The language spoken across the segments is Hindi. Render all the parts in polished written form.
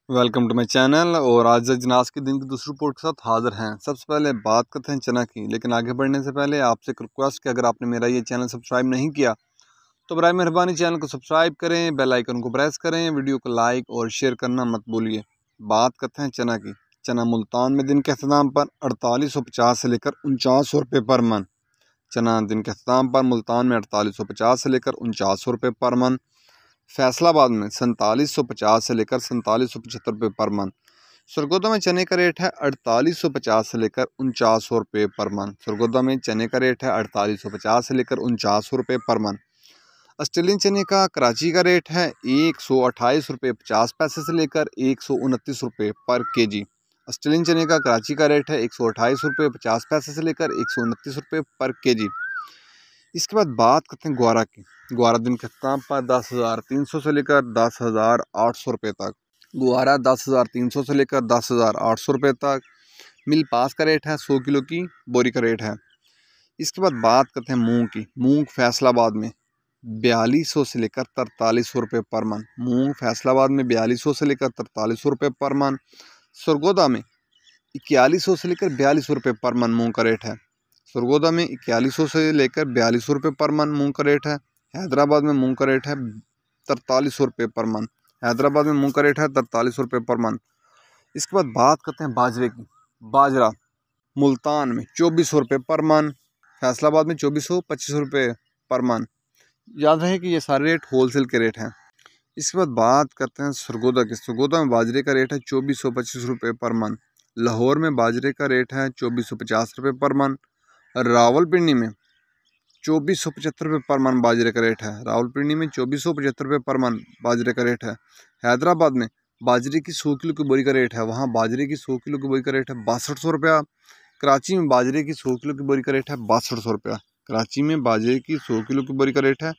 Welcome to my channel. और आज अजनास के दिन की दूसरी रिपोर्ट के साथ हाजिर हैं। सबसे पहले बात करते हैं चना की, लेकिन आगे बढ़ने से पहले आपसे एक रिक्वेस्ट कि अगर आपने मेरा ये चैनल सब्सक्राइब नहीं किया तो बराए मेहरबानी चैनल को सब्सक्राइब करें, बेल आइकन को प्रेस करें, वीडियो को लाइक और शेयर करना मत भूलिए। बात करते हैं चना की। चना मुल्तान में दिन के अख्ताम पर 4850 से लेकर 4900 रुपये पर मन। चना दिन के अख्ताम पर मुल्तान में 4850 से लेकर 4900 रुपये पर मन। फैसलाबाद में 4750 से लेकर 4775 रुपये पर मन। सरगोदा में चने का रेट है 4850 से लेकर 4900 रुपये पर मन। सरगोदा में चने का रेट है 4850 से लेकर 4900 रुपये पर मन। ऑस्ट्रेलियन चने का कराची का रेट है 128 रुपये 50 पैसे से लेकर 129 रुपये पर केजी। ऑस्ट्रेलियन चने का कराची का रेट है 128 रुपये 50 पैसे से लेकर 129 रुपये पर केजी। इसके बाद बात करते हैं ग्वारा की। ग्वारा दिन के अख्ताम पर 10,300 से लेकर 10,800 रुपये तक। ग्वारा 10,300 से लेकर 10,800 रुपये तक। मिल पास का रेट है 100 किलो की बोरी का रेट है। इसके बाद बात करते हैं मूंग की। मूंग फैसलाबाद में 4200 से लेकर 4300 रुपये पर मन। मूंग फैसलाबाद में 4200 से लेकर 4300 रुपये पर मन। सरगोदा में 4100 से लेकर 4200 रुपये पर मन मूंग का रेट है। सरगोदा में 4100 से लेकर 4200 रुपये पर मन मूंग का रेट है। हैदराबाद में मूंग का रेट है 4300 रुपये पर मन। हैदराबाद में मूंग का रेट है 4300 रुपये पर मन। इसके बाद बात करते हैं बाजरे की। बाजरा मुल्तान में 2400 रुपये पर मन। फैसलाबाद में 2425 रुपये पर मन। याद रहे कि ये सारे रेट होलसेल के रेट हैं। इसके बाद बात करते हैं सरगोदा की। सरगोदा में बाजरे का रेट है 2425 रुपये पर मन। लाहौर में बाजरे का रेट है 2450 रुपये पर मन। रावलपिंडी में 2475 रुपये पर मन बाजरे का रेट है। रावलपिंडी में 2475 रुपये पर मन बाजरे का रेट है। हैदराबाद में बाजरे की 100 किलो की बोरी का रेट है, वहाँ बाजरे की 100 किलो की बोरी का रेट है 6200 रुपया। कराची में बाजरे की 100 किलो की बोरी का रेट है 6200 रुपया। कराची में बाजरे की 100 किलो की बोरी का रेट है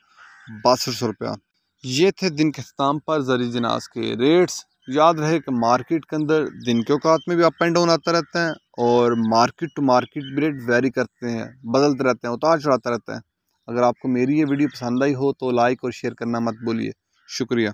6200 रुपया। ये थे दिन के अख्ताम पर ज़री जिनास के रेट्स। याद रहे कि मार्केट के अंदर दिन के औकात में भी अप एंड डाउन आता रहता है और मार्केट टू मार्केट भी रेट वेरी करते हैं, बदलते रहते हैं, उतार चढ़ाता रहता है। अगर आपको मेरी ये वीडियो पसंद आई हो तो लाइक और शेयर करना मत भूलिए। शुक्रिया।